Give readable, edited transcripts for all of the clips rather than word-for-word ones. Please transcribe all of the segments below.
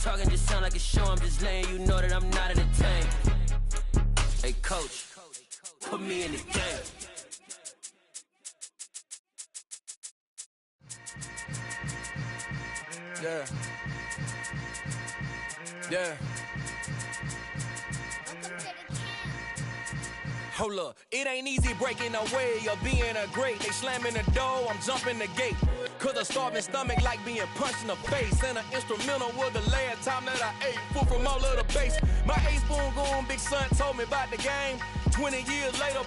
talking just sound like a show. I'm just letting you know that I'm not entertained. Hey, coach, put me in the game. Yeah. Yeah. Hold up, it ain't easy breaking away or being a great. They slamming the door, I'm jumping the gate. Cause a starving stomach like being punched in the face. And an instrumental was the last time that I ate food from all of the base. My A-spoon going, big son told me about the game. 20 years later,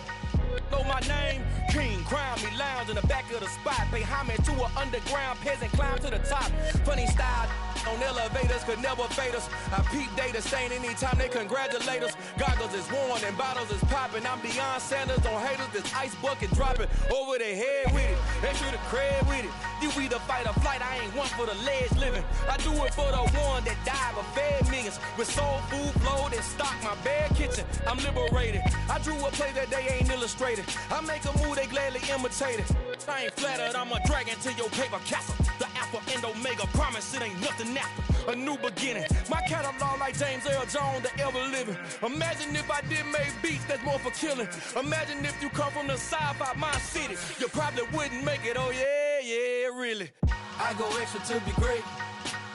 know my name. King, crown me, lounge in the back of the spot. Pay homage to an underground peasant, climb to the top. Funny style on elevators could never fade us. I peep data stain anytime they congratulate us. Goggles is worn and bottles is popping. I'm beyond Sanders on haters, this ice bucket dropping over their head with it. Extra the cred with it. You either fight or flight, I ain't one for the ledge living. I do it for the one that died but fed millions. With soul food flowed and stock my bare kitchen. I'm liberated. I drew a play that they ain't illustrated. I make a move, they gladly imitate it. I ain't flattered, I'm a dragon to your paper castle. The Alpha and Omega, promise it ain't nothing after. A new beginning. My catalog like James Earl Jones, the ever living. Imagine if I did make beats that's more for killing. Imagine if you come from the sci-fi my city. You probably wouldn't make it, oh yeah, yeah, really. I go extra to be great.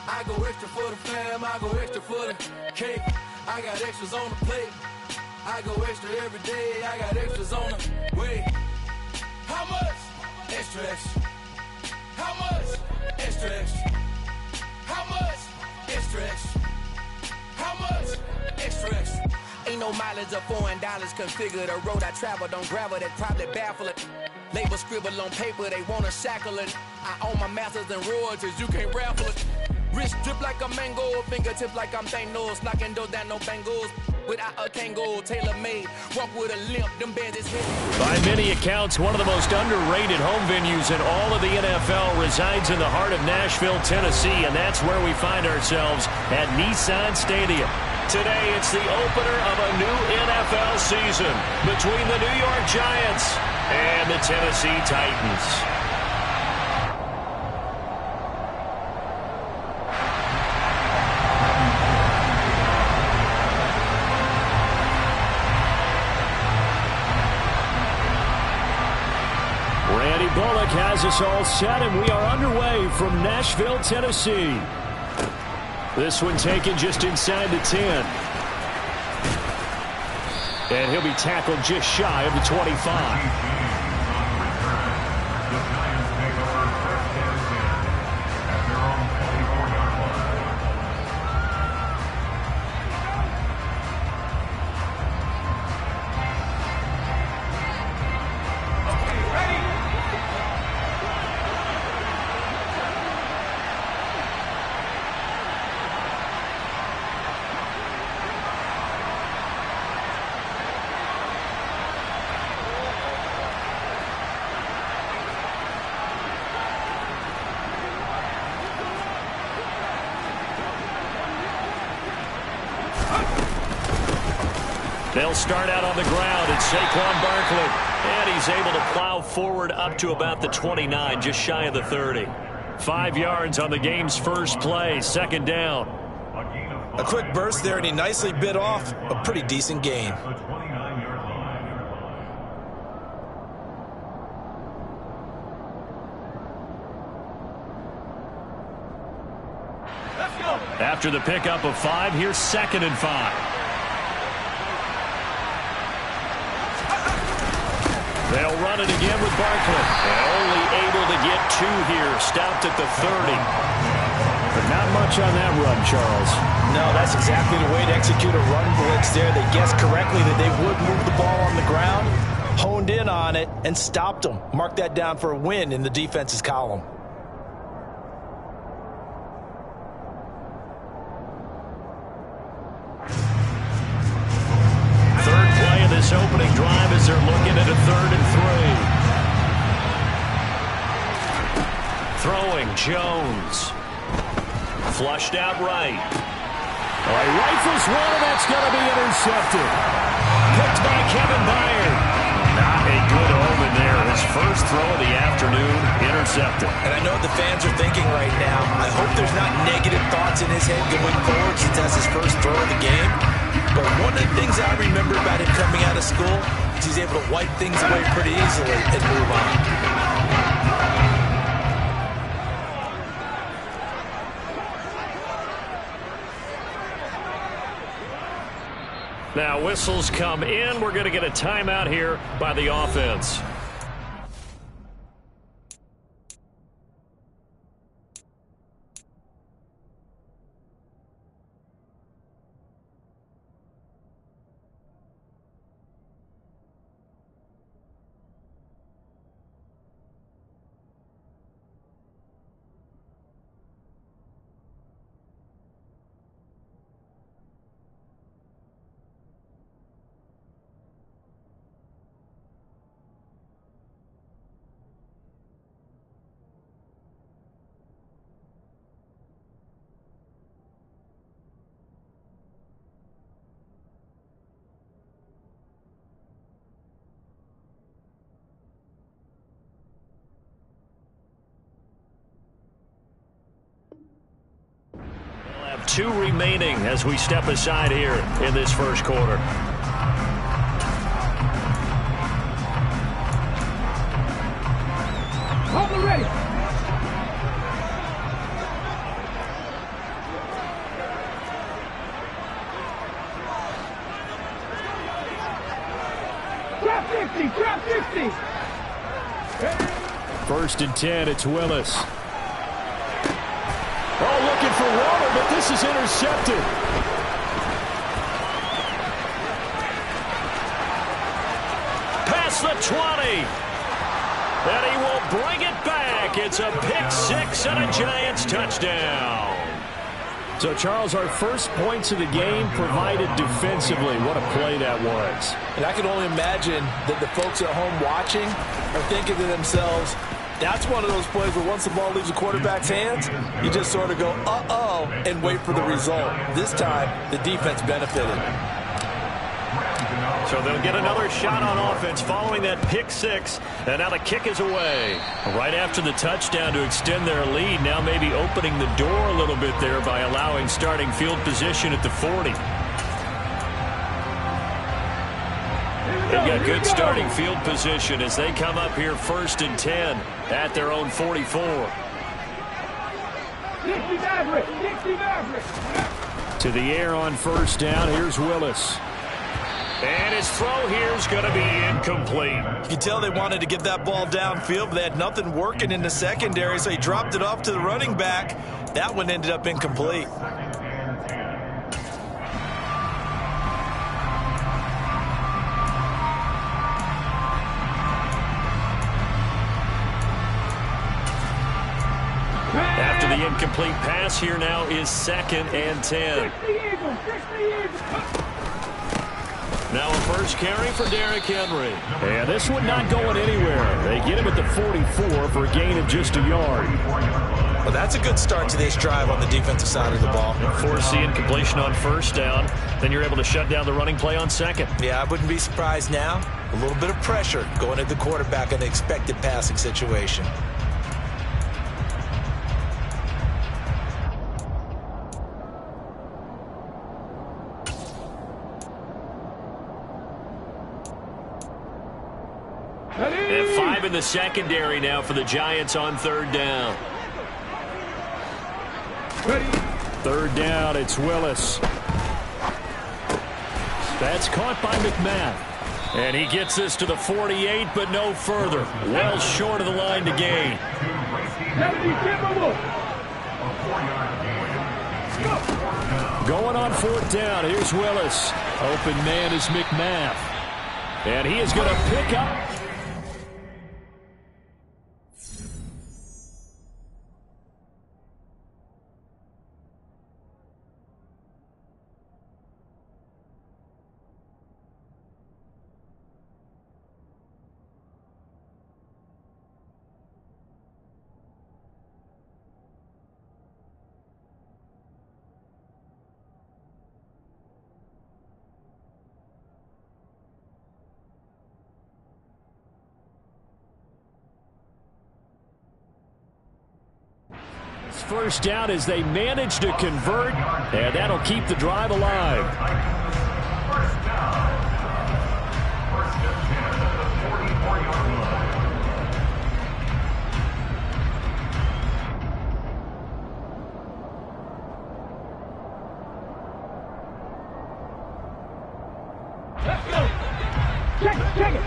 I go extra for the fam, I go extra for the cake. I got extras on the plate. I go extra every day, I got extras on the way. How much? Extra, extra. How much? Extra, extra. How much? Extra, extra. How much? Extra, extra. Ain't no mileage of $4 configure the road I travel. Don't gravel that probably baffle it. Label scribble on paper, they wanna shackle it. I own my masters and royalties, you can't raffle it. Wrist drip like a mango, fingertips like I'm Thanos. Knocking those down, no bangles. Without a Kango, tailor-made. Walk with a limp, them bands is hit. By many accounts, one of the most underrated home venues in all of the NFL resides in the heart of Nashville, Tennessee, and that's where we find ourselves at Nissan Stadium. Today, it's the opener of a new NFL season between the New York Giants and the Tennessee Titans. Bullock has us all set, and we are underway from Nashville, Tennessee. This one taken just inside the 10. And he'll be tackled just shy of the 25. They'll start out on the ground, and Saquon Barkley. And he's able to plow forward up to about the 29, just shy of the 30. 5 yards on the game's first play, second down. A quick burst there, and he nicely bit off a pretty decent gain. After the pickup of 5, here's 2nd and 5. They'll run it again with Barkley. And only able to get 2 here. Stopped at the 30. But not much on that run, Charles. No, that's exactly the way to execute a run blitz there. They guessed correctly that they would move the ball on the ground, honed in on it, and stopped them. Mark that down for a win in the defense's column. Opening drive as they're looking at a 3rd and 3. Throwing Jones. Flushed out right. All right, rifles one, and that's going to be intercepted. Picked by Kevin Byard. Not a good omen there. His first throw of the afternoon, intercepted. And I know what the fans are thinking right now. I hope there's not negative thoughts in his head going forward since that's his first throw of the game. But one of the things I remember about him coming out of school is he's able to wipe things away pretty easily and move on. Now whistles come in. We're going to get a timeout here by the offense. Two remaining as we step aside here in this first quarter. Hold ready. Drop 50, drop 50. First and 10, it's Willis. Oh, looking for Water, but this is intercepted. Past the 20. And he will bring it back. It's a pick six and a Giants touchdown. So, Charles, our first points of the game provided defensively. What a play that was. And I can only imagine that the folks at home watching are thinking to themselves, that's one of those plays where once the ball leaves the quarterback's hands, you just sort of go, uh-oh, and wait for the result. This time, the defense benefited. So they'll get another shot on offense following that pick six. And now the kick is away. Right after the touchdown to extend their lead, now maybe opening the door a little bit there by allowing starting field position at the 40. They've got good starting field position as they come up here first and 10 at their own 44. To the air on first down. Here's Willis. And his throw here is going to be incomplete. You can tell they wanted to get that ball downfield, but they had nothing working in the secondary, so he dropped it off to the running back. That one ended up incomplete. After the incomplete pass, here now is second and 10. Now a first carry for Derrick Henry. And this one not going anywhere. They get him at the 44 for a gain of just a yard. Well, that's a good start to this drive on the defensive side of the ball. Force the incompletion on first down. Then you're able to shut down the running play on second. Yeah, I wouldn't be surprised now. A little bit of pressure going at the quarterback in an expected passing situation. And 5 in the secondary now for the Giants on third down. Third down, it's Willis. That's caught by McMath. And he gets this to the 48, but no further. Well short of the line to gain. Going on fourth down, here's Willis. Open man is McMath. And he is going to pick up. first down as they manage to convert, and that'll keep the drive alive. First down. First and 10 at the 44-yard line. Let's go. Check it, check it.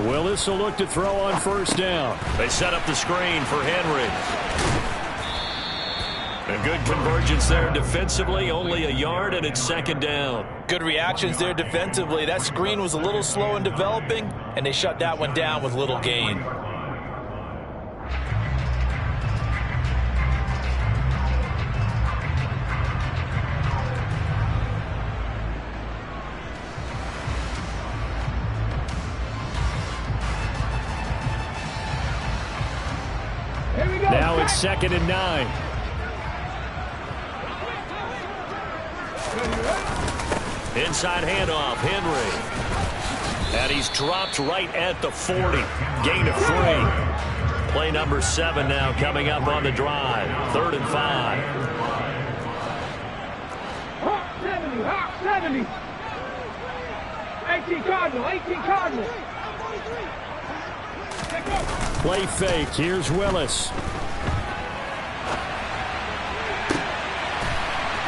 Willis will look to throw on first down. They set up the screen for Henry. A good convergence there defensively, only a yard, and it's second down. Good reactions there defensively. That screen was a little slow in developing, and they shut that one down with little gain. Now it's 2nd and 9. Inside handoff, Henry. And he's dropped right at the 40. Gain of 3. Play number 7 now coming up on the drive. 3rd and 5. Hawk 70, Hawk 70. 18 Cardinal, 18 Cardinal. Play fake. Here's Willis.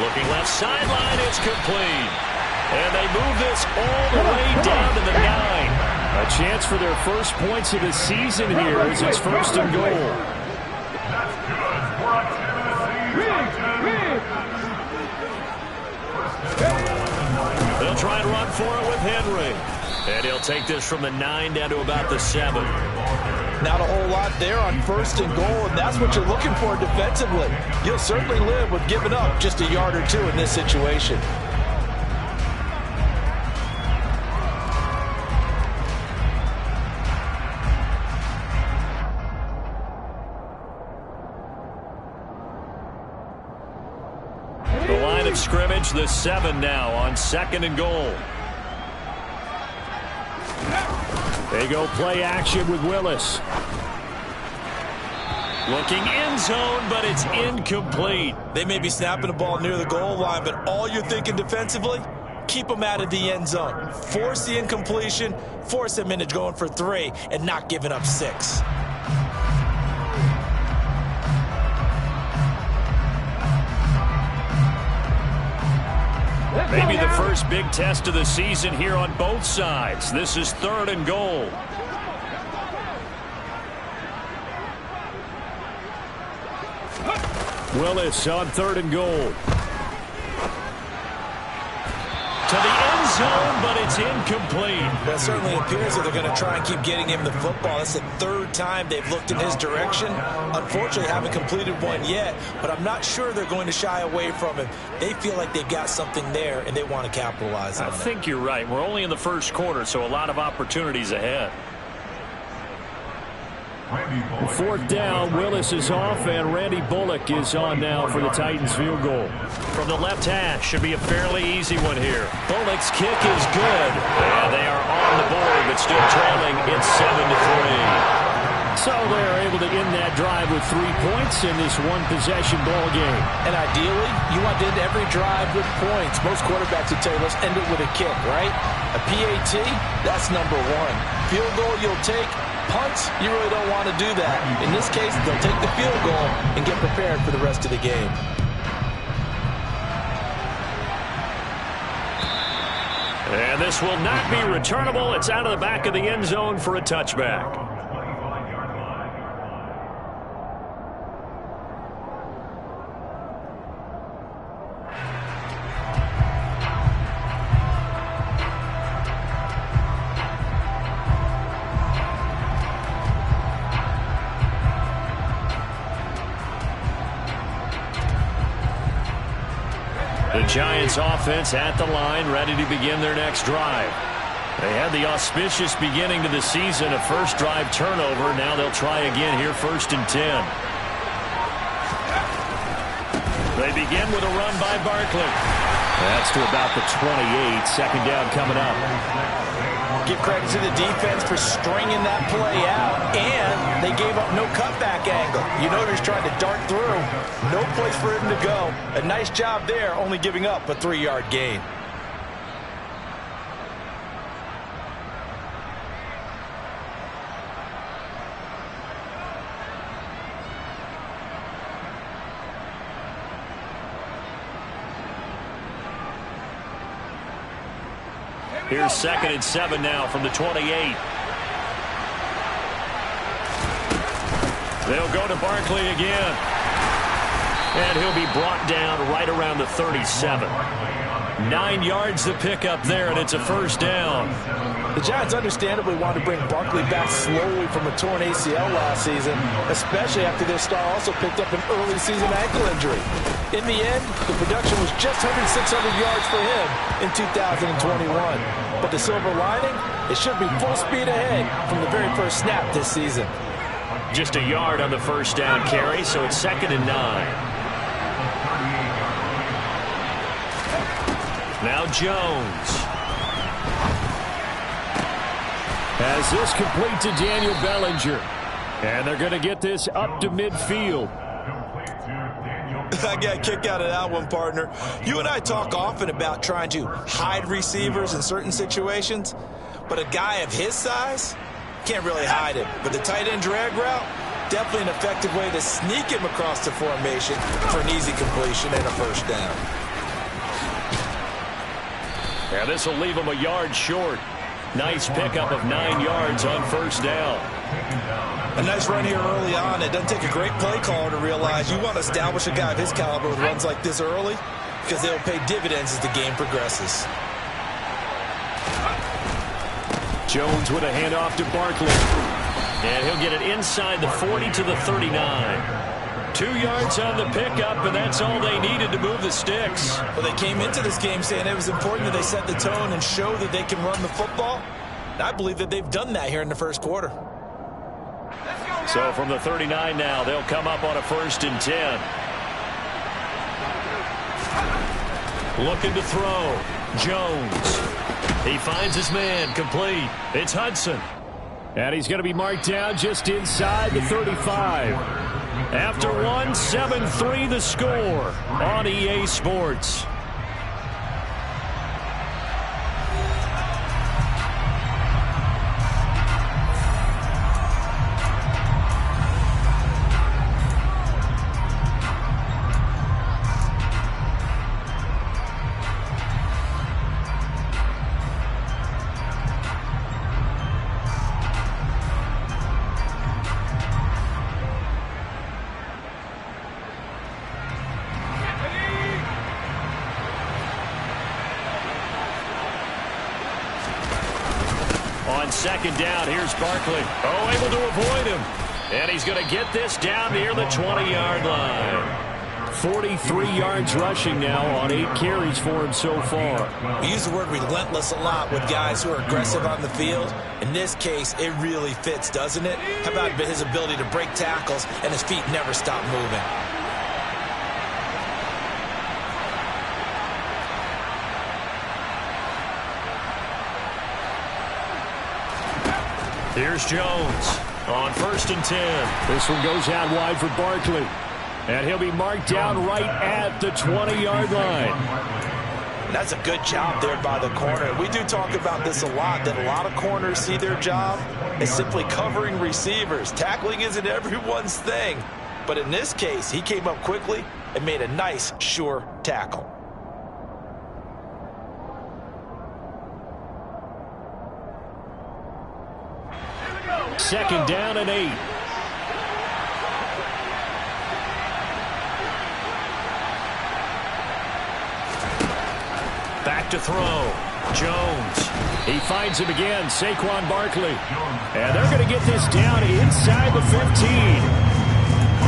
Looking left sideline, it's complete. And they move this all the way down to the 9. A chance for their first points of the season here as it's 1st and goal. That's good for a Tennessee. They'll try and run for it with Henry. And he'll take this from the 9 down to about the 7. Not a whole lot there on 1st and goal, and that's what you're looking for defensively. You'll certainly live with giving up just a yard or 2 in this situation. The line of scrimmage, the 7 now on 2nd and goal. They go play action with Willis. Looking end zone, but it's incomplete. They may be snapping the ball near the goal line, but all you're thinking defensively, keep them out of the end zone. Force the incompletion, force them into going for 3, and not giving up 6. Maybe the first big test of the season here on both sides. This is 3rd and goal. Willis on 3rd and goal. To the end zone, but it's incomplete. That certainly appears that they're going to try and keep getting him the football. That's the 3rd time they've looked in his direction. Unfortunately, haven't completed one yet, but I'm not sure they're going to shy away from him. They feel like they've got something there, and they want to capitalize on it. I think you're right. We're only in the 1st quarter, so a lot of opportunities ahead. 4th down, Willis is off, and Randy Bullock is on now for the Titans field goal. From the left hash, should be a fairly easy one here. Bullock's kick is good. And they are on the board, but still trailing. It's 7-3. So they're able to end that drive with 3 points in this one-possession ball game. And ideally, you want to end every drive with points. Most quarterbacks would tell you, let's end it with a kick, right? A PAT, that's number 1. Field goal you'll take. Punts, you really don't want to do that. In this case, they'll take the field goal and get prepared for the rest of the game. And this will not be returnable. It's out of the back of the end zone for a touchback. The Giants offense at the line, ready to begin their next drive. They had the auspicious beginning to the season, a first drive turnover. Now they'll try again here, 1st and 10. They begin with a run by Barkley. That's to about the 28. Second down coming up. Give credit to the defense for stringing that play out, and they gave up no cutback angle. You know he's trying to dart through. No place for him to go. A nice job there, only giving up a 3-yard gain. Here's 2nd and 7 now from the 28. They'll go to Barkley again. And he'll be brought down right around the 37. 9 yards to pick up there, and it's a first down. The Giants understandably want to bring Barkley back slowly from a torn ACL last season, especially after their star also picked up an early season ankle injury. In the end, the production was just under 600 yards for him in 2021. But the silver lining, it should be full speed ahead from the very first snap this season. Just a yard on the first down carry, so it's 2nd and 9. Now Jones has this complete to Daniel Bellinger. And they're going to get this up to midfield. I got a kick out of that one, partner. You and I talk often about trying to hide receivers in certain situations, but a guy of his size can't really hide him. But the tight end drag route, definitely an effective way to sneak him across the formation for an easy completion and a first down. Yeah, this will leave him a yard short. Nice pickup of 9 yards on first down. A nice run here early on. It doesn't take a great play caller to realize you want to establish a guy of his caliber with runs like this early because they'll pay dividends as the game progresses. Jones with a handoff to Barkley. And he'll get it inside the 40 to the 39. 2 yards on the pickup, and that's all they needed to move the sticks. Well, they came into this game saying it was important that they set the tone and show that they can run the football. And I believe that they've done that here in the first quarter. So from the 39 now, they'll come up on a 1st and 10. Looking to throw. Jones. He finds his man, complete. It's Hudson. And he's going to be marked down just inside the 35. After one, 7-3 the score on EA Sports. On 2nd down, here's Barkley. Oh, able to avoid him. And he's going to get this down near the 20-yard line. 43 yards rushing now on 8 carries for him so far. We use the word relentless a lot with guys who are aggressive on the field. In this case, it really fits, doesn't it? How about his ability to break tackles and his feet never stop moving? Here's Jones on 1st and 10. This one goes out wide for Barkley. And he'll be marked down right at the 20-yard line. That's a good job there by the corner. We do talk about this a lot, that a lot of corners see their job as simply covering receivers. Tackling isn't everyone's thing. But in this case, he came up quickly and made a nice, sure tackle. Second down and 8. Back to throw. Jones. He finds him again, Saquon Barkley. And they're going to get this down inside the 15.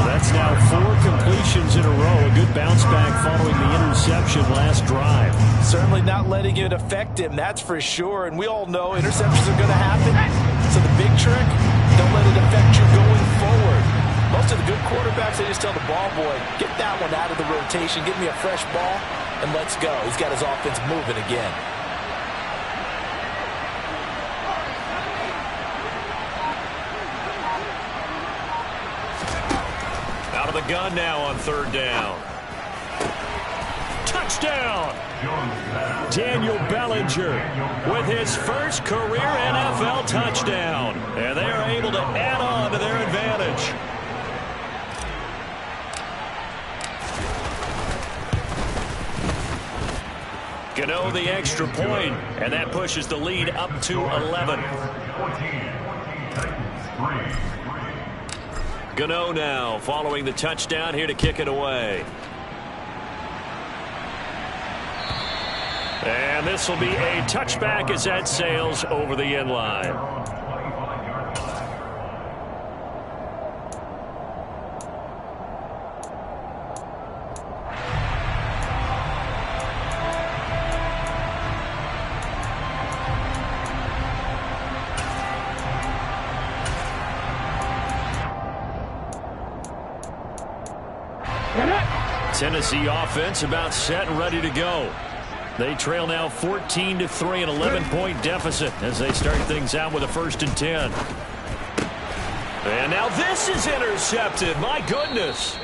That's now 4 completions in a row. A good bounce back following the interception last drive. Certainly not letting it affect him, that's for sure. And we all know interceptions are going to happen. So the big trick, don't let it affect you going forward. Most of the good quarterbacks, they just tell the ball boy, get that one out of the rotation, give me a fresh ball, and let's go. He's got his offense moving again. Out of the gun now on third down. Touchdown! Daniel Bellinger with his first career NFL touchdown. And they are able to add on to their advantage. Gano the extra point, and that pushes the lead up to 11. Gano now following the touchdown here to kick it away. And this will be a touchback as that sails over the end line. Tennessee offense about set and ready to go. They trail now 14-3, an 11-point deficit as they start things out with a 1st and 10. And now this is intercepted. My goodness.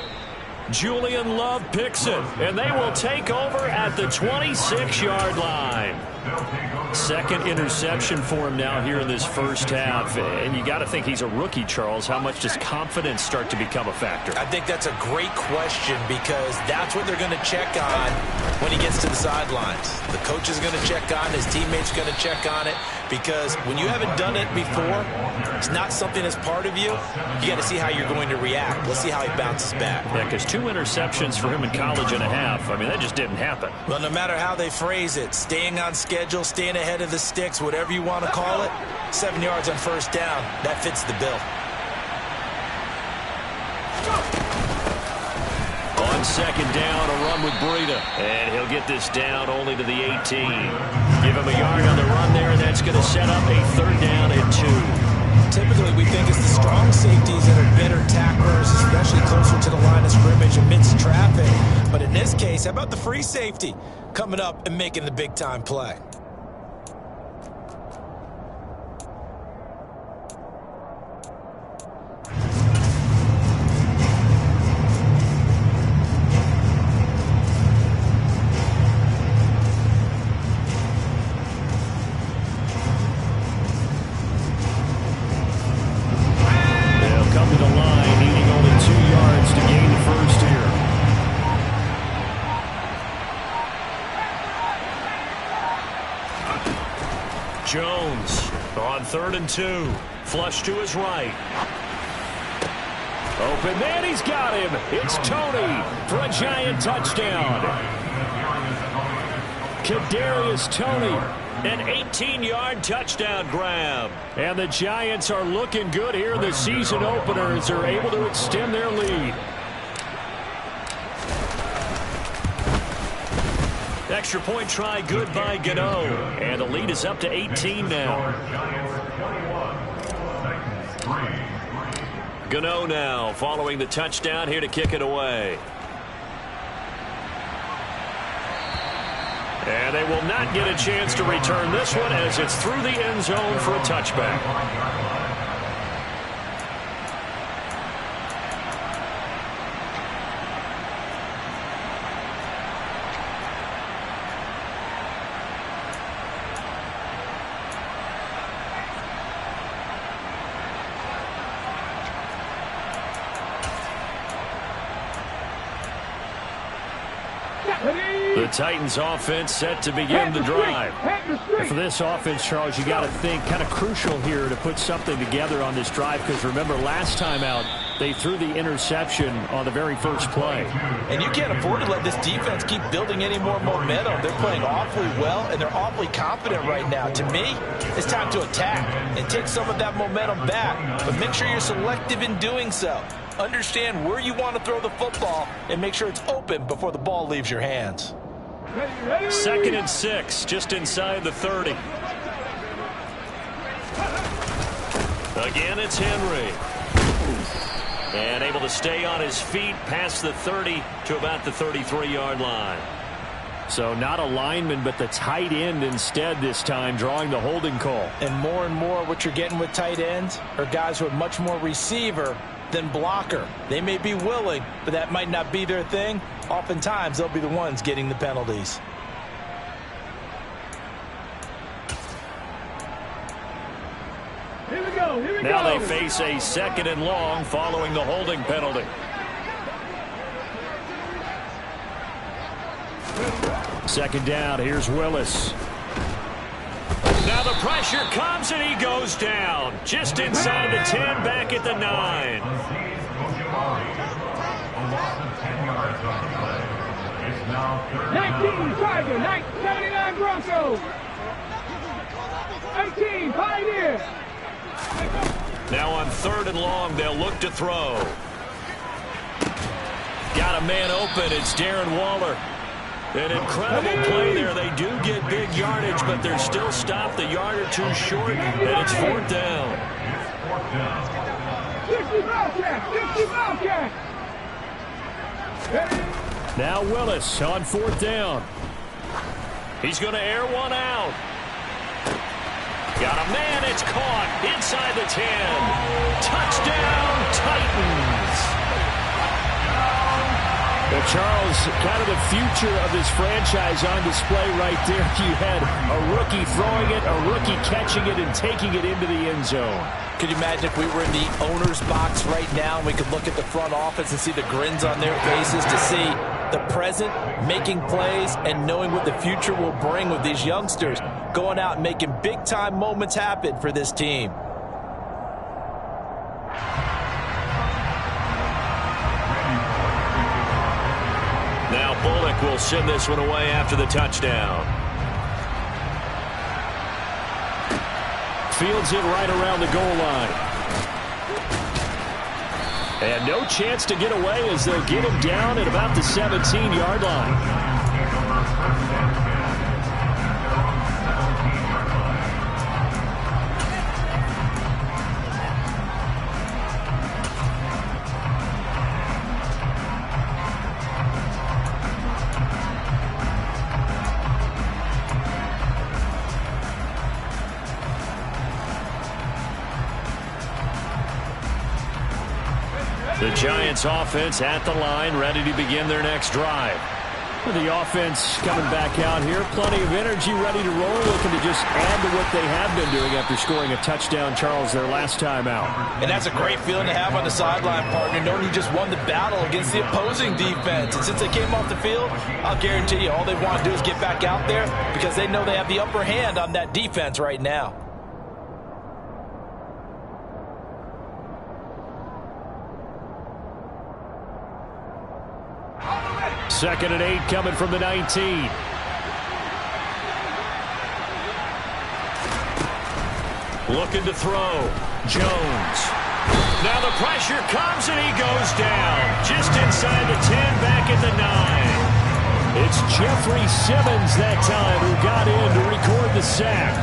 Julian Love picks it, and they will take over at the 26-yard line. Second interception for him now here in this first half. And you got to think he's a rookie, Charles. How much does confidence start to become a factor? I think that's a great question because that's what they're going to check on when he gets to the sidelines. The coach is going to check on, his teammates are going to check on it, because when you haven't done it before, it's not something that's part of you. You got to see how you're going to react. Let's see how he bounces back. Yeah, because 2 interceptions for him in college and a half. I mean, that just didn't happen. Well, no matter how they phrase it, staying on schedule, staying ahead of the sticks, whatever you want to call it, 7 yards on first down, that fits the bill. On second down, a run with Breida. And he'll get this down only to the 18. Give him a yard on the run there, and that's going to set up a 3rd down and 2. Typically, we think it's the strong safeties that are better tacklers, especially closer to the line of scrimmage amidst traffic. But in this case, how about the free safety coming up and making the big-time play? Jones on 3rd and 2. Flush to his right. Open man, he's got him. It's Tony for a giant touchdown. Kadarius Toney, an 18-yard touchdown grab. And the Giants are looking good here in the season opener as they're able to extend their lead. Extra point try good by Gano. And the lead is up to 18 now. Gano now following the touchdown here to kick it away. And they will not get a chance to return this one as it's through the end zone for a touchback. The Titans offense set to begin the drive. For this offense, Charles, you got to think kind of crucial here to put something together on this drive, because remember last time out they threw the interception on the very first play. And you can't afford to let this defense keep building any more momentum. They're playing awfully well, and they're awfully confident right now. To me, it's time to attack and take some of that momentum back, but make sure you're selective in doing so. Understand where you want to throw the football and make sure it's open before the ball leaves your hands. 2nd and 6, just inside the 30. Again, it's Henry. And able to stay on his feet past the 30 to about the 33-yard line. So not a lineman, but the tight end instead this time, drawing the holding call. And more what you're getting with tight ends are guys who are much more receiver than blocker. They may be willing, but that might not be their thing. Oftentimes, they'll be the ones getting the penalties. Here we go. Now they face a 2nd and long following the holding penalty. Second down, here's Willis. Now the pressure comes and he goes down. Just inside the 10, back at the 9. A loss of 10 yards on the play. It's now 19 Tiger, 79 Broncos. 18 Pioneer. Now on 3rd and long, they'll look to throw. Got a man open, it's Darren Waller. An incredible play there. They do get big yardage, but they're still stopped a yard or 2 short, and it's 4th down. 60 Bobcat. Now Willis on 4th down. He's going to air one out. Got a man, it's caught inside the 10. Touchdown, Titans. Well, Charles, kind of the future of this franchise on display right there. You had a rookie throwing it, a rookie catching it, and taking it into the end zone. Could you imagine if we were in the owner's box right now and we could look at the front office and see the grins on their faces, to see the present making plays and knowing what the future will bring with these youngsters going out and making big-time moments happen for this team. Now Bullock will send this one away after the touchdown. Fields it right around the goal line. And no chance to get away as they'll get him down at about the 17-yard line. The Giants offense at the line, ready to begin their next drive. The offense coming back out here, plenty of energy, ready to roll, looking to just add to what they have been doing after scoring a touchdown, Charles, their last time out. And that's a great feeling to have on the sideline, partner, knowing you just won the battle against the opposing defense. And since they came off the field, I'll guarantee you all they want to do is get back out there because they know they have the upper hand on that defense right now. 2nd and 8 coming from the 19. Looking to throw. Jones. Now the pressure comes and he goes down. Just inside the 10, back at the 9. It's Jeffrey Simmons that time who got in to record the sack.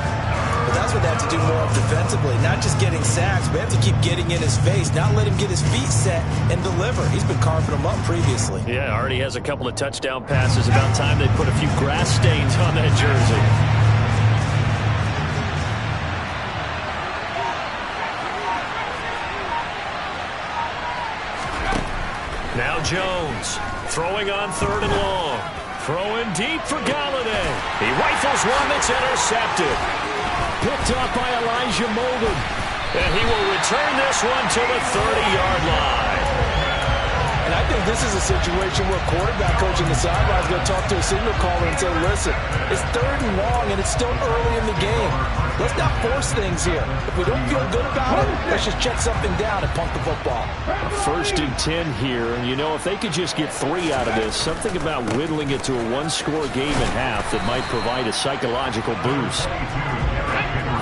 But that's what they have to do more of defensively. Not just getting sacks, but they have to keep getting in his face, not let him get his feet set and deliver. He's been carving them up previously. Yeah, already has a couple of touchdown passes. About time they put a few grass stains on that jersey. Now Jones, throwing on 3rd and long. Throwing deep for Galladay. He rifles one that's intercepted. Picked up by Elijah Molden. And he will return this one to the 30-yard line. And I think this is a situation where quarterback coach in the sideline is going to talk to a signal caller and say, listen, it's 3rd and long and it's still early in the game. Let's not force things here. If we don't feel good about it, let's just check something down and punt the football. 1st and 10 here, and you know, if they could just get 3 out of this, something about whittling it to a 1-score game at half that might provide a psychological boost.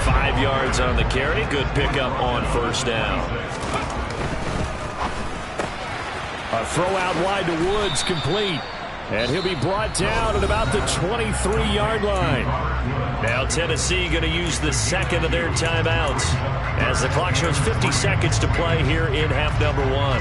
5 yards on the carry. Good pickup on 1st down. A throw out wide to Woods, complete. And he'll be brought down at about the 23-yard line. Now Tennessee going to use the 2nd of their timeouts as the clock shows 50 seconds to play here in half number 1.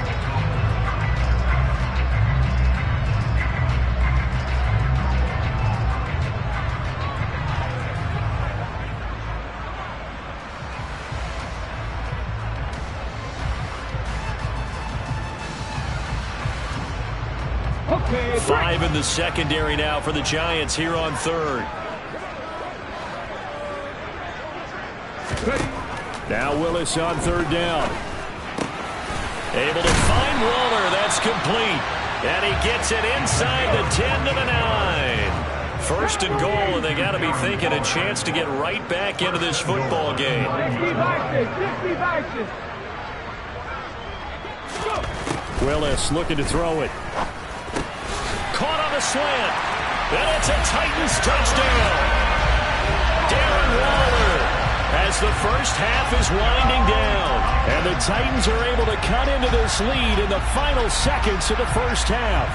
5 in the secondary now for the Giants here on third. Now Willis on third down. Able to find Waller. That's complete. And he gets it inside the 10 to the 9. First and goal, and they got to be thinking a chance to get right back into this football game. Willis looking to throw it. Caught on the slant. And it's a Titans touchdown. Darren Waller as the first half is winding down. And the Titans are able to cut into this lead in the final seconds of the first half.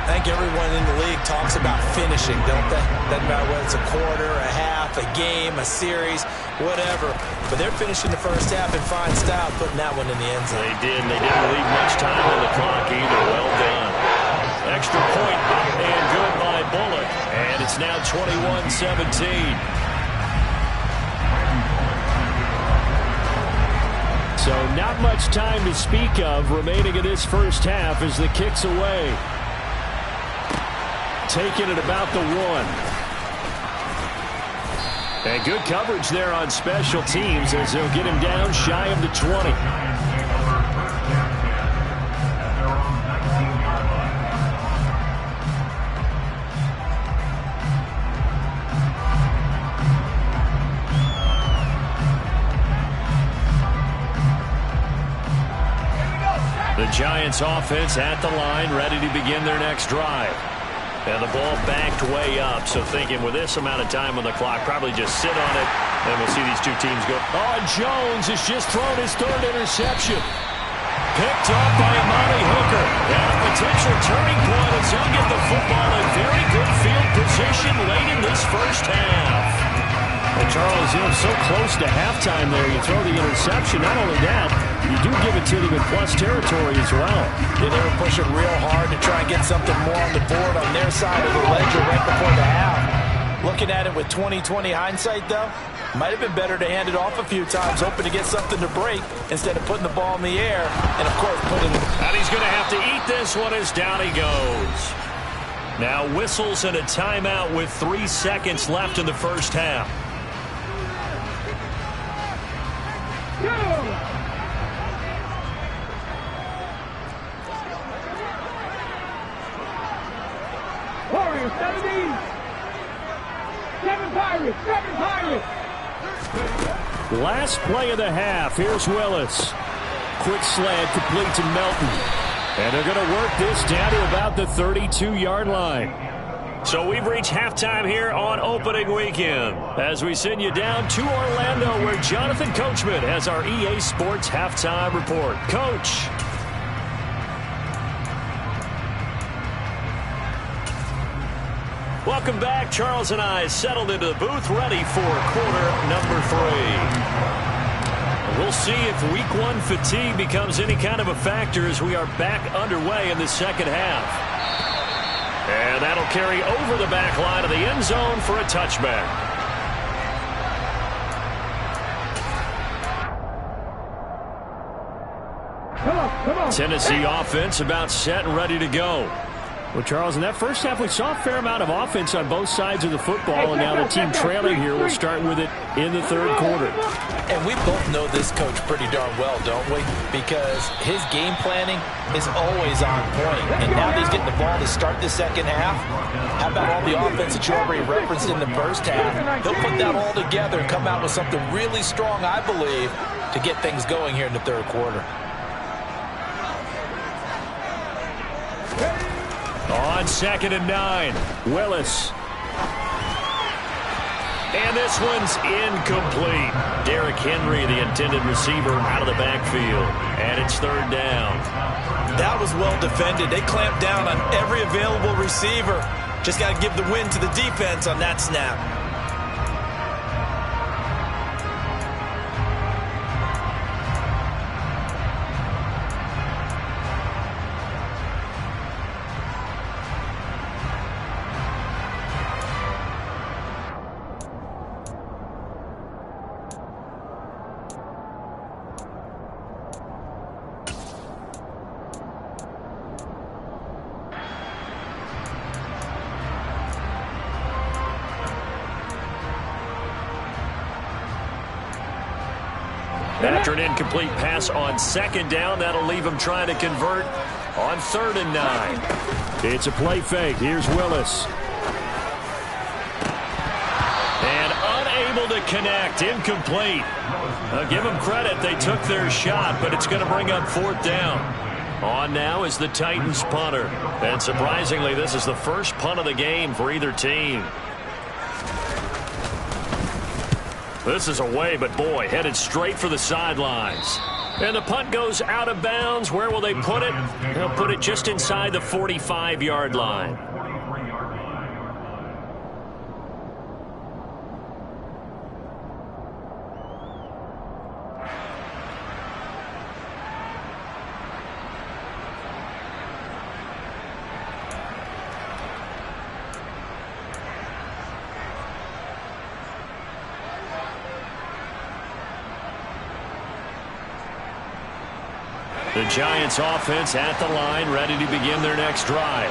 I think everyone in the league talks about finishing, don't they? Doesn't matter whether it's a quarter, a half, a game, a series, whatever. But they're finishing the first half in fine style, putting that one in the end zone. They did, and they didn't leave much time on the clock either. Well done. Extra point up and good by Bullock. And it's now 21-17. So not much time to speak of remaining in this first half as the kick's away. Taking it about the 1. And good coverage there on special teams as they'll get him down shy of the 20. The Giants offense at the line, ready to begin their next drive. And the ball backed way up, so thinking with this amount of time on the clock, probably just sit on it, and we'll see these two teams go. Oh, Jones has just thrown his third interception. Picked up by Amani Hooker. And a potential turning point as he'll get the football in very good field position late in this first half. And Charles, so close to halftime there, you throw the interception. Not only that, you do give it to them in plus territory as well. Yeah, they were pushing real hard to try and get something more on the board on their side of the ledger right before the half. Looking at it with 20/20 hindsight, though, might have been better to hand it off a few times, hoping to get something to break instead of putting the ball in the air and, of course, putting it. And he's going to have to eat this one as down he goes. Now whistles and a timeout with 3 seconds left in the first half. Warriors, 17. 7 Pirates, 7 Pirates. Last play of the half. Here's Willis. Quick slant complete to Melton. And they're going to work this down to about the 32-yard line. So we've reached halftime here on opening weekend as we send you down to Orlando where Jonathan Coachman has our EA Sports halftime report. Coach. Welcome back. Charles and I settled into the booth ready for quarter number 3. We'll see if week 1 fatigue becomes any kind of a factor as we are back underway in the second half. And that'll carry over the back line of the end zone for a touchback. Come on. Tennessee offense about set and ready to go. Well, Charles, in that first half, we saw a fair amount of offense on both sides of the football, and now the team trailing here will start with it in the third quarter. And we both know this coach pretty darn well, don't we? Because his game planning is always on point. And now that he's getting the ball to start the second half, how about all the offense that you already referenced in the first half? He'll put that all together and come out with something really strong, I believe, to get things going here in the third quarter. On 2nd and 9, Willis. And this one's incomplete. Derrick Henry, the intended receiver, out of the backfield. And it's third down. That was well defended. They clamped down on every available receiver. Just got to give the win to the defense on that snap. After an incomplete pass on second down, that'll leave him trying to convert on 3rd and 9. It's a play fake. Here's Willis. And unable to connect. Incomplete. Give them credit. They took their shot, but it's going to bring up 4th down. On now is the Titans punter. And surprisingly, this is the first punt of the game for either team. This is away, but boy, headed straight for the sidelines. And the punt goes out of bounds. Where will they put it? They'll put it just inside the 45-yard line. The Giants offense at the line, ready to begin their next drive.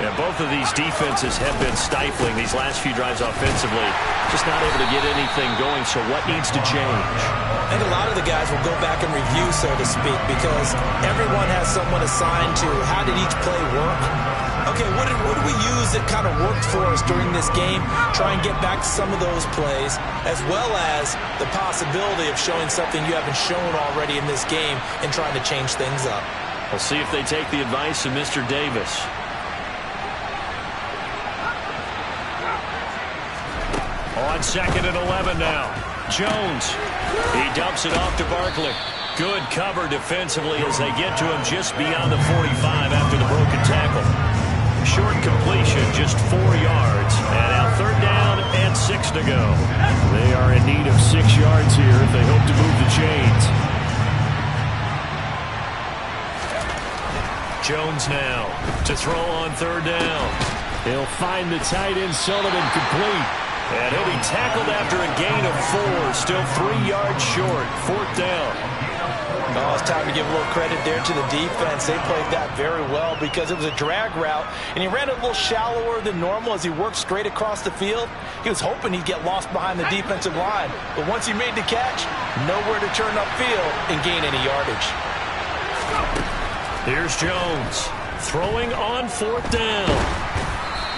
And both of these defenses have been stifling these last few drives offensively. Just not able to get anything going, so what needs to change? I think a lot of the guys will go back and review, so to speak, because everyone has someone assigned to how did each play work. Okay, what did we use that kind of worked for us during this game? Try and get back to some of those plays, as well as the possibility of showing something you haven't shown already in this game and trying to change things up. We'll see if they take the advice of Mr. Davis. On 2nd and 11 now. Jones. He dumps it off to Barkley. Good cover defensively as they get to him just beyond the 45 after the broken tackle. Short completion, just 4 yards. And now 3rd down and 6 to go. They are in need of 6 yards here if they hope to move the chains. Jones now to throw on 3rd down. He'll find the tight end Sullivan complete. And he'll be tackled after a gain of 4. Still 3 yards short. 4th down. Oh, it's time to give a little credit there to the defense. They played that very well because it was a drag route, and he ran it a little shallower than normal as he worked straight across the field. He was hoping he'd get lost behind the defensive line, but once he made the catch, nowhere to turn upfield and gain any yardage. Here's Jones throwing on 4th down.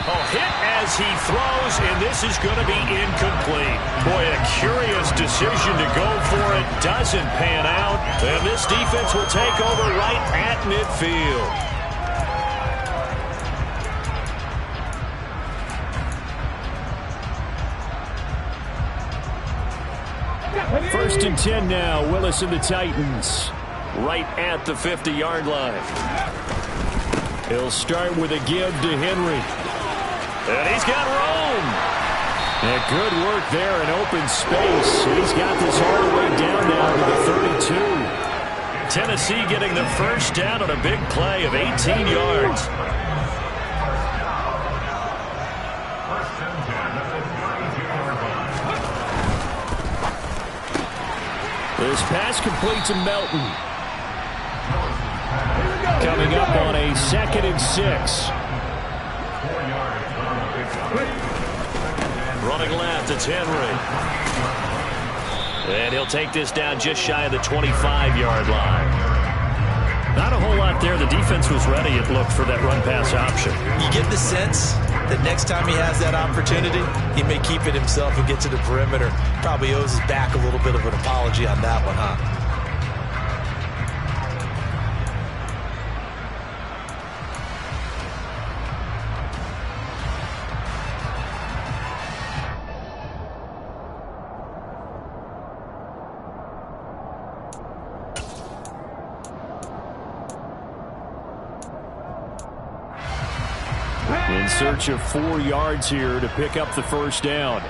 Oh, hit as he throws, and this is going to be incomplete. Boy, a curious decision to go for it. Doesn't pan out. And this defense will take over right at midfield. 1st and 10 now. Willis and the Titans. Right at the 50-yard line. He'll start with a give to Henry. And he's got room. And good work there in open space. He's got this all the way down now to the 32. Tennessee getting the 1st down on a big play of 18 yards. This pass complete to Melton. Coming up on a 2nd and 6. Running left, it's Henry. And he'll take this down just shy of the 25-yard line. Not a whole lot there. The defense was ready, it looked, for that run-pass option. You get the sense that next time he has that opportunity, he may keep it himself and get to the perimeter. Probably owes his back a little bit of an apology on that one, huh? In search of 4 yards here to pick up the 1st down.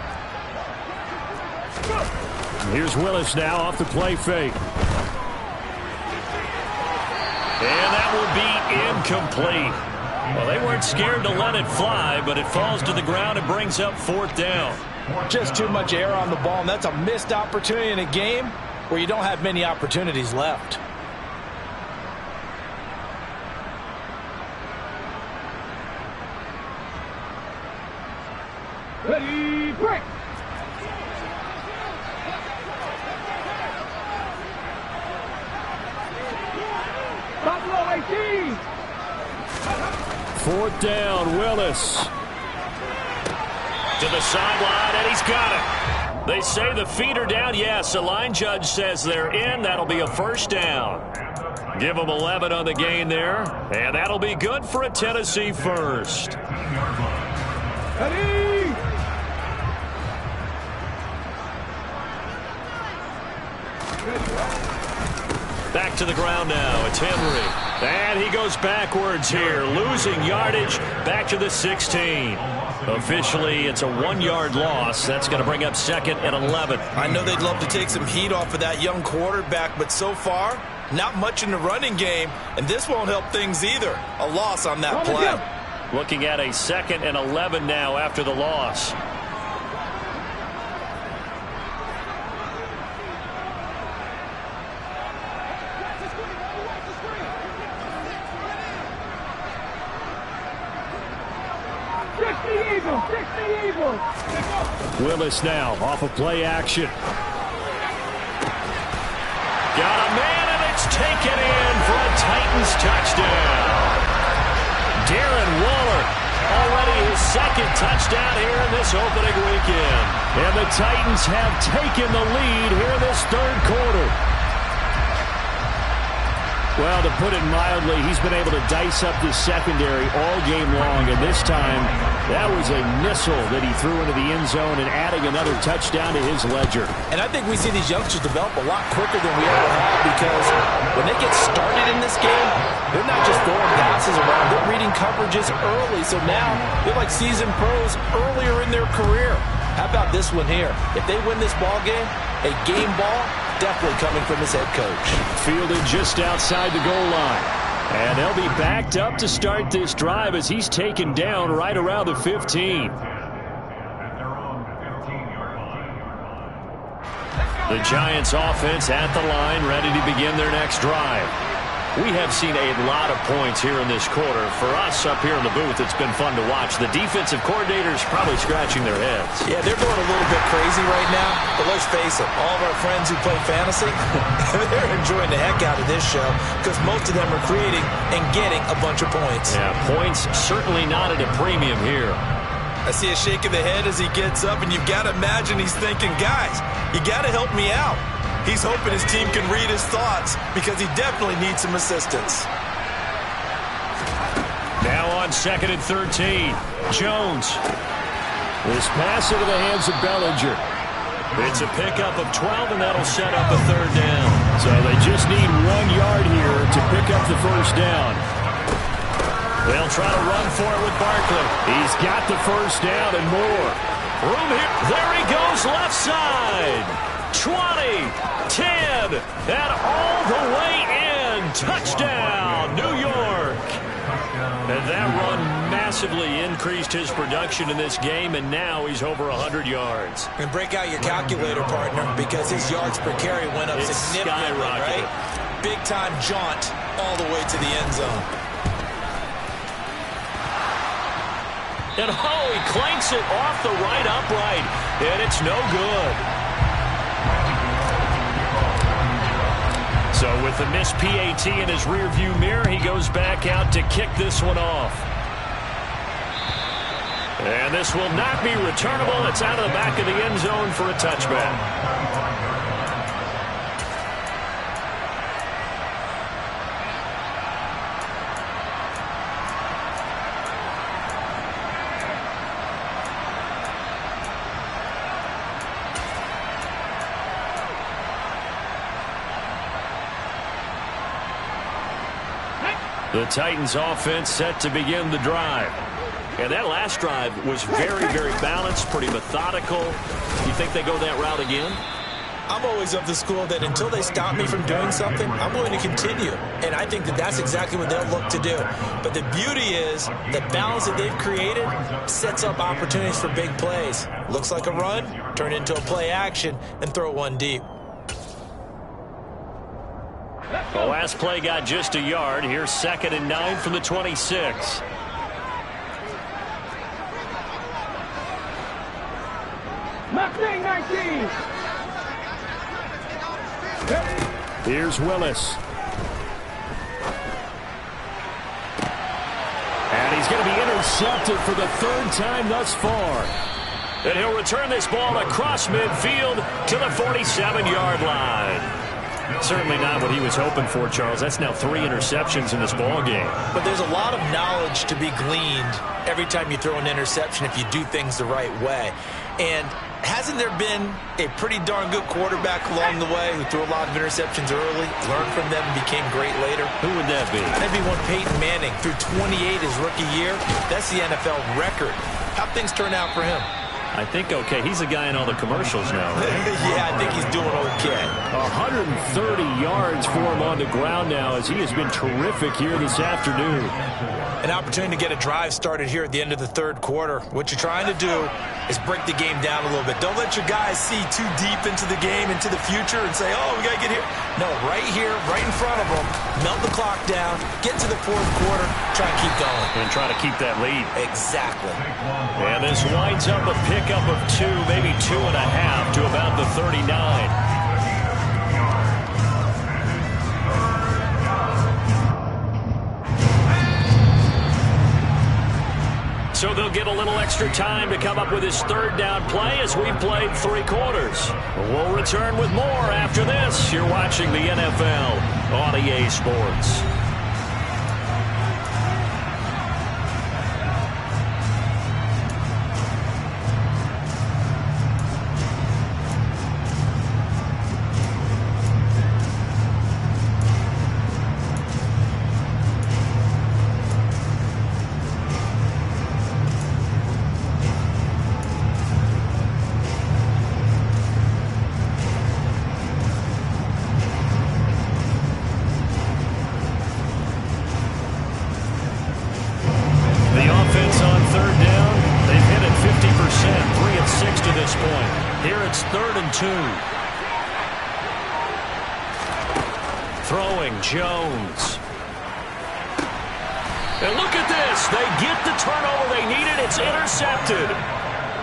Here's Willis now off the play fake. And that will be incomplete. Well, they weren't scared to let it fly, but it falls to the ground and brings up 4th down. Just too much air on the ball, and that's a missed opportunity in a game where you don't have many opportunities left. Ready, break! Buffalo 18. 4th down, Willis. To the sideline, and he's got it. They say the feet are down. Yes, the line judge says they're in. That'll be a 1st down. Give them 11 on the gain there, and that'll be good for a Tennessee 1st. Ready. Back to the ground now. It's Henry. And he goes backwards here, losing yardage back to the 16. Officially, it's a 1-yard loss. That's going to bring up 2nd and 11. I know they'd love to take some heat off of that young quarterback, but so far, not much in the running game, and this won't help things either. A loss on that play. Looking at a 2nd and 11 now after the loss. Willis now off of play action. Got a man, and it's taken in for a Titans touchdown. Darren Waller, already his 2nd touchdown here in this opening weekend. And the Titans have taken the lead here in this 3rd quarter. Well, to put it mildly, he's been able to dice up this secondary all game long, and this time that was a missile that he threw into the end zone and adding another touchdown to his ledger. And I think we see these youngsters develop a lot quicker than we ever have, because when they get started in this game, they're not just throwing passes around, they're reading coverages early, so now they're like seasoned pros earlier in their career. How about this one here? If they win this ball game, a game ball, definitely coming from his head coach. Fielded just outside the goal line. And they'll be backed up to start this drive as he's taken down right around the 15. The Giants offense at the line, ready to begin their next drive. We have seen a lot of points here in this quarter. For us up here in the booth, it's been fun to watch. The defensive coordinators probably scratching their heads. Yeah, they're going a little bit crazy right now. But let's face it, all of our friends who play fantasy, they're enjoying the heck out of this show because most of them are creating and getting a bunch of points. Yeah, points certainly not at a premium here. I see a shake of the head as he gets up, and you've got to imagine he's thinking, guys, you got to help me out. He's hoping his team can read his thoughts because he definitely needs some assistance. Now on 2nd and 13, Jones. This pass into the hands of Bellinger. It's a pickup of 12, and that'll set up a 3rd down. So they just need 1 yard here to pick up the 1st down. They'll try to run for it with Barkley. He's got the 1st down and more. Room here. There he goes, left side. 20, 10, and all the way in. Touchdown, New York. And that run massively increased his production in this game, and now he's over 100 yards. And break out your calculator, partner, because his yards per carry went up significantly, right? Big-time jaunt all the way to the end zone. And he clanks it off the right upright, and it's no good. So with the missed PAT in his rearview mirror, he goes back out to kick this one off. And this will not be returnable. It's out of the back of the end zone for a touchback. The Titans offense set to begin the drive. And that last drive was very, very balanced, pretty methodical. You think they go that route again? I'm always of the school that until they stop me from doing something, I'm going to continue. And I think that that's exactly what they'll look to do. But the beauty is the balance that they've created sets up opportunities for big plays. Looks like a run, turn into a play action, and throw one deep. The last play got just a yard. Here's 2nd and 9 from the 26. Mustang 19. Here's Willis. intercepted for the third time thus far. And he'll return this ball across midfield to the 47-yard line. Certainly not what he was hoping for, Charles. That's now 3 interceptions in this ball game. But there's a lot of knowledge to be gleaned every time you throw an interception if you do things the right way. And hasn't there been a pretty darn good quarterback along the way who threw a lot of interceptions early, learned from them, and became great later? Who would that be? That'd be one Peyton Manning. Threw 28 his rookie year. That's the NFL record. How'd things turn out for him? I think okay. He's a guy in all the commercials now, right? Yeah, I think he's doing okay. 130 yards for him on the ground now as he has been terrific here this afternoon. An opportunity to get a drive started here at the end of the third quarter. What you're trying to do is break the game down a little bit. Don't let your guys see too deep into the game, into the future, and say, oh, we got to get here. No, right here, right in front of them, melt the clock down, get to the fourth quarter, try to keep going. And try to keep that lead. Exactly. And this winds up a pickup of 2, maybe 2.5 to about the 39. So they'll get a little extra time to come up with his third down play as we've played 3 quarters. We'll return with more after this. You're watching the NFL on EA Sports. Throwing Jones. And look at this. They get the turnover they needed. It's intercepted.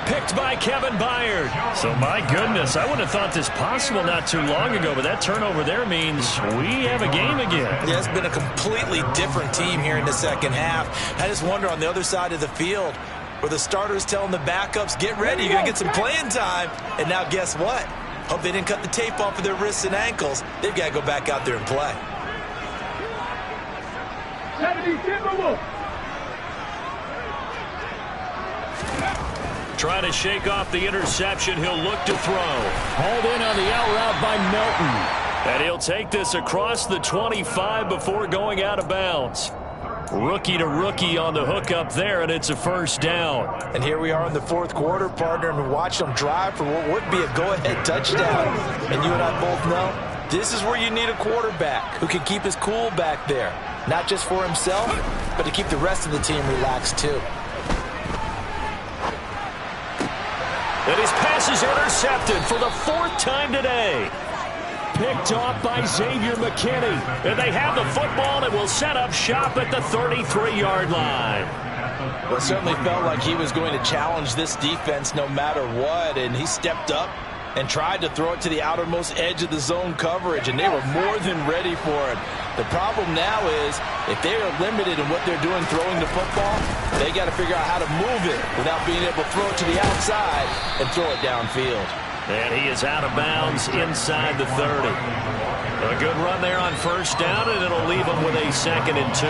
Picked by Kevin Byard. So, my goodness, I wouldn't have thought this possible not too long ago, but that turnover there means we have a game again. Yeah, it's been a completely different team here in the second half. I just wonder on the other side of the field where the starters telling the backups, get ready, you're going to get some playing time. And now guess what? Hope they didn't cut the tape off of their wrists and ankles. They've got to go back out there and play. 70 Timberwolves. Trying to shake off the interception. He'll look to throw. Hauled in on the out route by Melton. And he'll take this across the 25 before going out of bounds. Rookie to rookie on the hookup there, and it's a first down. And here we are in the fourth quarter, partner, and we watch them drive for what would be a go-ahead touchdown. And you and I both know this is where you need a quarterback who can keep his cool back there. Not just for himself, but to keep the rest of the team relaxed too. And his pass is intercepted for the 4th time today. Picked off by Xavier McKinney. And they have the football and will set up shop at the 33-yard line. Well, it certainly felt like he was going to challenge this defense no matter what, and he stepped up and tried to throw it to the outermost edge of the zone coverage, and they were more than ready for it. The problem now is if they are limited in what they're doing throwing the football, they got to figure out how to move it without being able to throw it to the outside and throw it downfield. And he is out of bounds inside the 30. A good run there on first down, and it'll leave him with a 2nd and 2.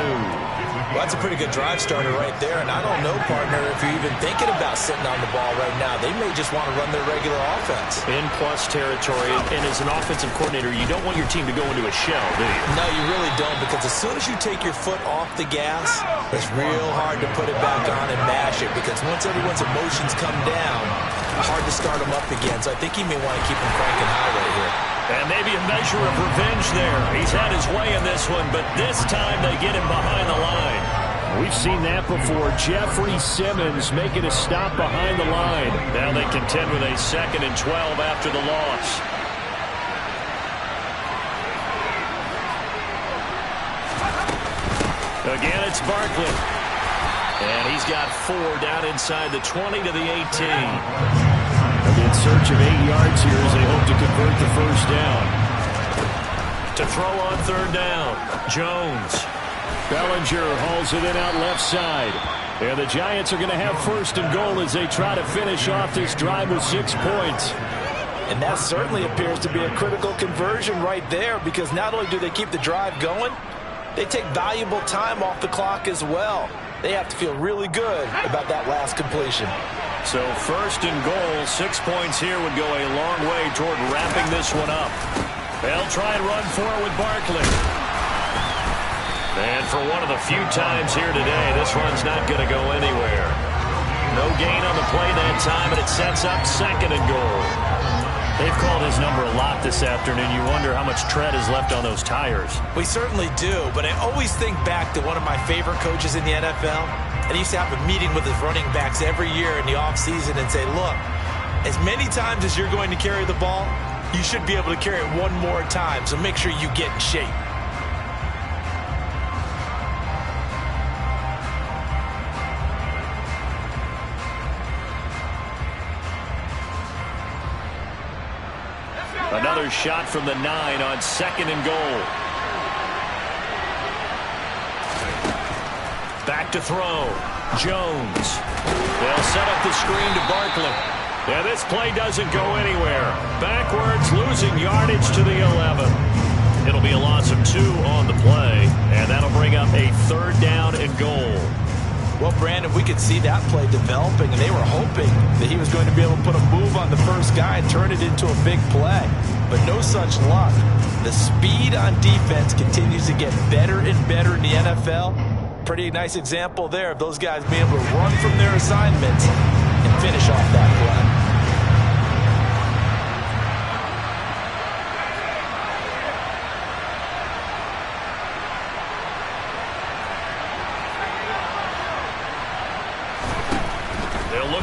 Well, that's a pretty good drive starter right there, and I don't know, partner, if you're even thinking about sitting on the ball right now. They may just want to run their regular offense. In plus territory, and as an offensive coordinator, you don't want your team to go into a shell, do you? No, you really don't, because as soon as you take your foot off the gas, it's real hard to put it back on and mash it, because once everyone's emotions come down, hard to start them up again. So I think he may want to keep them cranking high right here. And maybe a measure of revenge there. He's had his way in this one, but this time they get him behind the line. We've seen that before. Jeffrey Simmons making a stop behind the line. Now they contend with a 2nd and 12 after the loss. Again, it's Barkley. And he's got 4 down inside the 20 to the 18. In search of 8 yards here as they hope to convert the first down. To throw on 3rd down, Jones. Bellinger hauls it in out left side. And the Giants are going to have first and goal as they try to finish off this drive with 6 points. And that certainly appears to be a critical conversion right there, because not only do they keep the drive going, they take valuable time off the clock as well. They have to feel really good about that last completion. So first and goal, 6 points here would go a long way toward wrapping this one up. They'll try and run for it with Barkley. And for one of the few times here today, this run's not going to go anywhere. No gain on the play that time, and it sets up second and goal. They've called his number a lot this afternoon. You wonder how much tread is left on those tires. We certainly do, but I always think back to one of my favorite coaches in the NFL, and he used to have a meeting with his running backs every year in the offseason and say, look, as many times as you're going to carry the ball, you should be able to carry it one more time, so make sure you get in shape. Another shot from the 9 on second and goal. Back to throw. Jones. They'll set up the screen to Barkley. And this play doesn't go anywhere. Backwards, losing yardage to the 11. It'll be a loss of 2 on the play, and that'll bring up a third down and goal. Well, Brandon, we could see that play developing, and they were hoping that he was going to be able to put a move on the first guy and turn it into a big play. But no such luck. The speed on defense continues to get better and better in the NFL. Pretty nice example there of those guys being able to run from their assignments and finish off that play.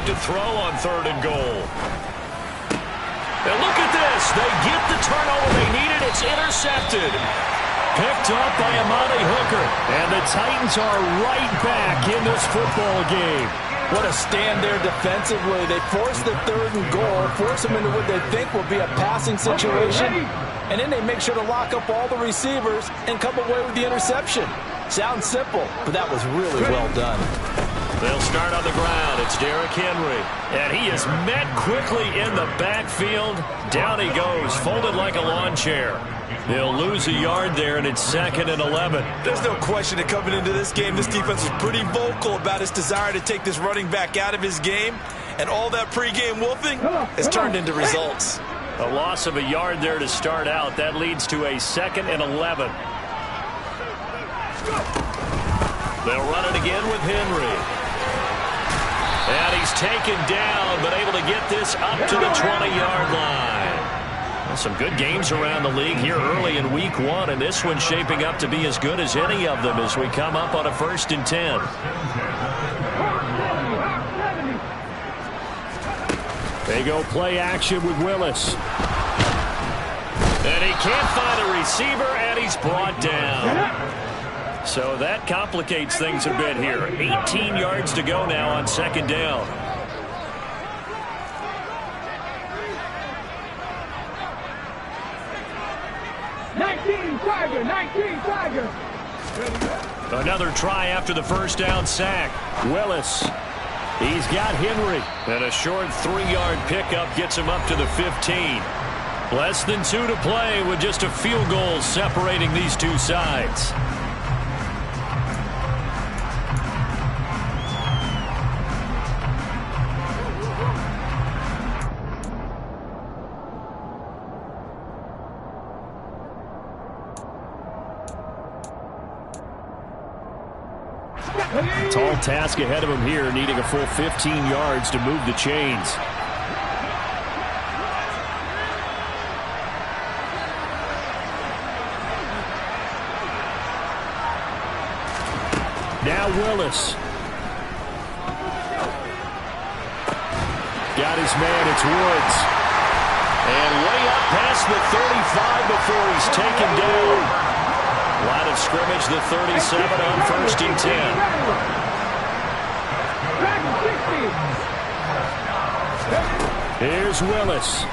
To throw on third and goal. And look at this. They get the turnover they needed. It's intercepted. Picked up by Amani Hooker. And the Titans are right back in this football game. What a stand there defensively. They force the third and goal, force them into what they think will be a passing situation, and then they make sure to lock up all the receivers and come away with the interception. Sounds simple, but that was really well done. They'll start on the ground. It's Derrick Henry. And he is met quickly in the backfield. Down he goes, folded like a lawn chair. They'll lose a yard there, and it's second and 11. There's no question that coming into this game, this defense was pretty vocal about its desire to take this running back out of his game. And all that pregame wolfing has turned into results. A loss of a yard there to start out. That leads to a second and 11. They'll run it again with Henry. And he's taken down, but able to get this up to the 20-yard line. Well, some good games around the league here early in week 1, and this one's shaping up to be as good as any of them as we come up on a 1st and 10. They go play action with Willis. And he can't find a receiver, and he's brought down. So that complicates things a bit here. 18 yards to go now on second down. Tiger. Another try after the first down sack. Willis. He's got Henry. And a short 3-yard pickup gets him up to the 15. Less than 2 to play with just a field goal separating these two sides. Tall task ahead of him here, needing a full 15 yards to move the chains. Now Willis. Got his man, it's Woods. And way up past the 35 before he's taken down. Line of scrimmage, the 37 on 1st and 10. Here's Willis.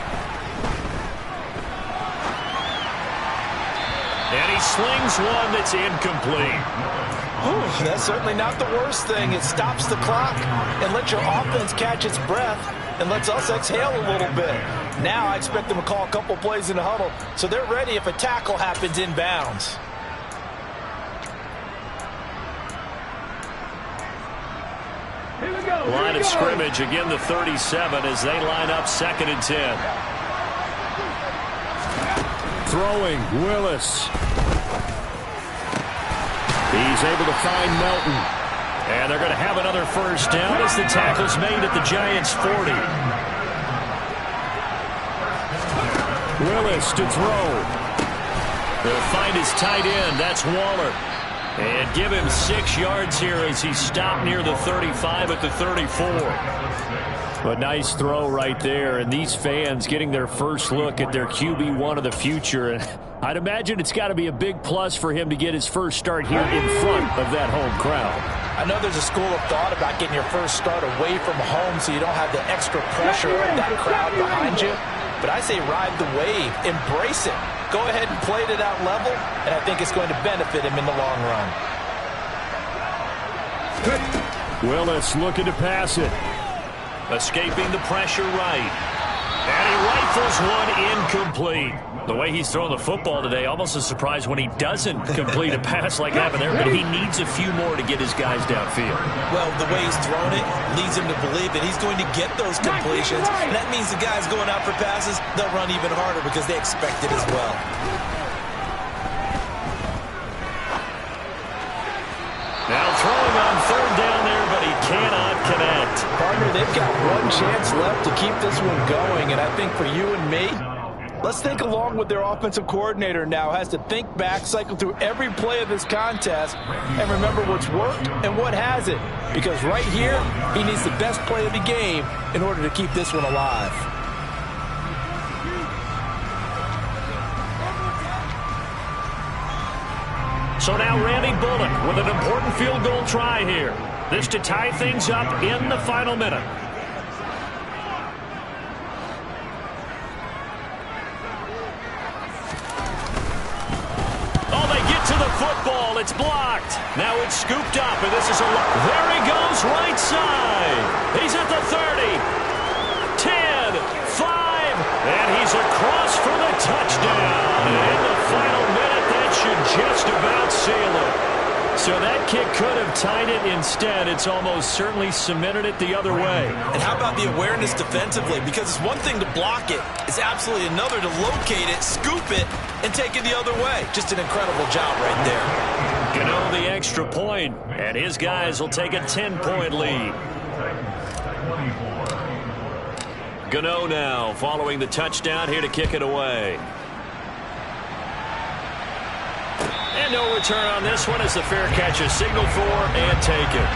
And he slings one that's incomplete. Whew, that's certainly not the worst thing. It stops the clock and lets your offense catch its breath and lets us exhale a little bit. Now I expect them to call a couple plays in the huddle so they're ready if a tackle happens inbounds. Line of scrimmage, again the 37 as they line up 2nd and 10. Throwing, Willis. He's able to find Melton. And they're going to have another first down as the tackle's made at the Giants' 40. Willis to throw. They'll find his tight end. That's Waller. And give him 6 yards here as he stopped near the 35 at the 34. A nice throw right there, and these fans getting their first look at their QB1 of the future. And I'd imagine it's got to be a big plus for him to get his first start here in front of that home crowd. I know there's a school of thought about getting your first start away from home so you don't have the extra pressure of that crowd behind you. But I say ride the wave, embrace it. Go ahead and play to that level, and I think it's going to benefit him in the long run. Willis looking to pass it. Escaping the pressure right. And he rifles one incomplete. The way he's throwing the football today, almost a surprise when he doesn't complete a pass like happened there, but he needs a few more to get his guys downfield. Well, the way he's thrown it leads him to believe that he's going to get those completions, and that means the guys going out for passes, they'll run even harder because they expect it as well. Now throwing on 3rd down there, but he cannot connect. Partner, they've got one chance left to keep this one going, and I think for you and me, let's think along with their offensive coordinator now has to think back, cycle through every play of this contest, and remember what's worked and what hasn't. Because right here, he needs the best play of the game in order to keep this one alive. So now Randy Bullock with an important field goal try here. This to tie things up in the final minute. Oh, they get to the football. It's blocked. Now it's scooped up, and this is a look. There he goes, right side. He's at the 30. 10, 5, and he's across for the touchdown. And in the final minute, that should just about seal it. So that kick could have tied it. Instead, it's almost certainly cemented it the other way. And how about the awareness defensively? Because it's one thing to block it. It's absolutely another to locate it, scoop it, and take it the other way. Just an incredible job right there. Gano the extra point, and his guys will take a 10-point lead. Gano now following the touchdown here to kick it away. And no return on this one as the fair catch is signaled for and taken.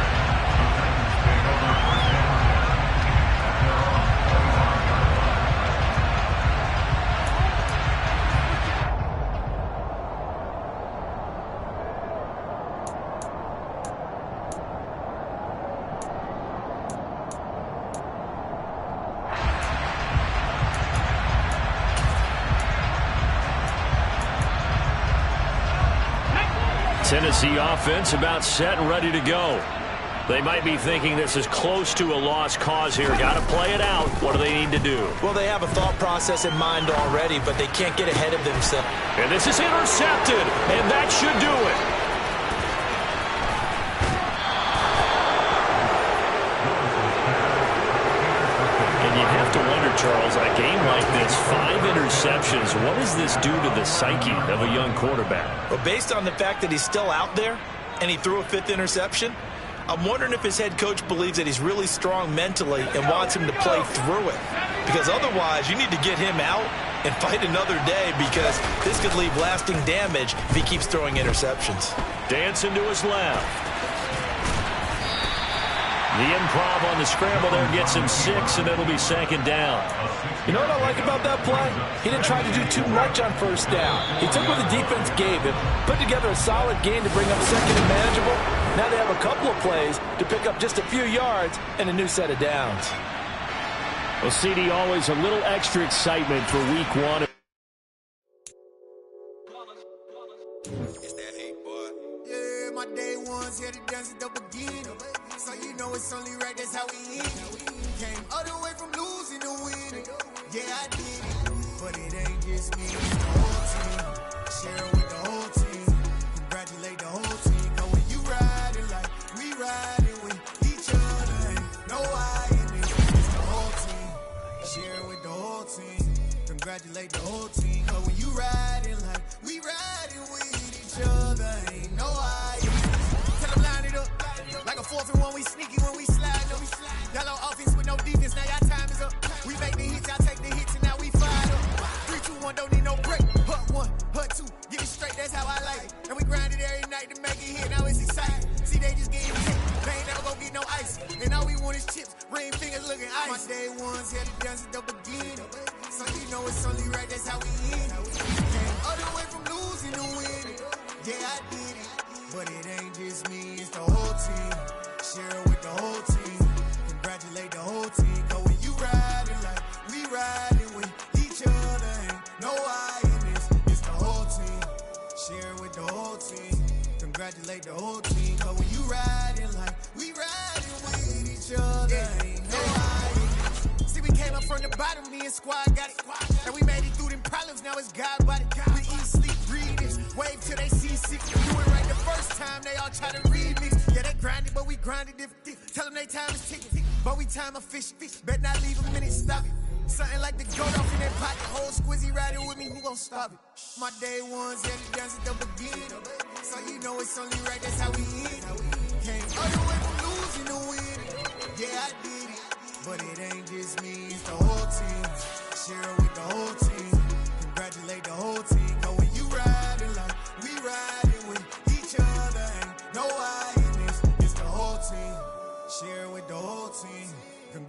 Tennessee offense about set and ready to go. They might be thinking this is close to a lost cause here. Got to play it out. What do they need to do? Well, they have a thought process in mind already, but they can't get ahead of themselves. And this is intercepted, and that should do it. And you have to wonder, Charles, on a game like this, 5 interceptions, what does this do to the psyche of a young quarterback? Well, based on the fact that he's still out there and he threw a 5th interception, I'm wondering if his head coach believes that he's really strong mentally and wants him to play through it. Because otherwise, you need to get him out and fight another day, because this could leave lasting damage if he keeps throwing interceptions. Dancing to his left. The improv on the scramble there gets him 6, and it'll be 2nd down. You know what I like about that play? He didn't try to do too much on 1st down. He took what the defense gave him, put together a solid game to bring up 2nd and manageable. Now they have a couple of plays to pick up just a few yards and a new set of downs. Well, CD, always a little extra excitement for week 1. It's that hate, boy. Yeah, my day ones, yeah, it's only right, that's how we end it. Came all the way from losing to winning. Yeah, I did it, but it ain't just me, it's the whole team. Share it with the whole team. Congratulate the whole team. Cause when you riding like we riding with each other, ain't no I in it. It's the whole team. Share it with the whole team. Congratulate the whole team. Cause when you riding like we riding with each other, ain't no I in it. Tell them line it up. Like a 4th and 1, we sneaky when we slide. No, y'all on offense with no defense, now y'all time is up. We make the hits, y'all take the hits, and now we fired up. 3, 2, 1, don't need no break. Hut 1, hut 2, get it straight, that's how I like it. And we grind it every night to make it hit, now it's exciting. See, they just getting hit, they ain't never gonna get no ice. And all we want is chips, ring fingers looking ice. My day ones had it done since the beginning. So you know it's only right, that's how we end it. Came all the way from losing to winning. Yeah, I did it, but it ain't just me, it's the whole team. Share it with the whole team. Congratulate the whole team. Cause when you riding like we riding with each other, ain't no I in this, it's the whole team. Share it with the whole team. Congratulate the whole team. Cause when you riding like we riding with each other, ain't no I in this. See, we came up from the bottom, me and squad got it. And we made it through them problems, now it's God body. We eat, sleep, breathe this, wave till they see sick. Do it right the first time, they all try to remix. Yeah, they grinded, but we grinded different. Tell them they time is ticking, but we time a fish. Bet not leave a minute, stop it. Something like the goat off in that pocket. Whole squizzy riding with me, who gon' stop it? My day ones, yeah, they dance at the beginning. So you know it's only right, that's how we end it. Came all the way from losing to winning. Yeah, I did it, but it ain't just me, it's the whole team. Share it with the whole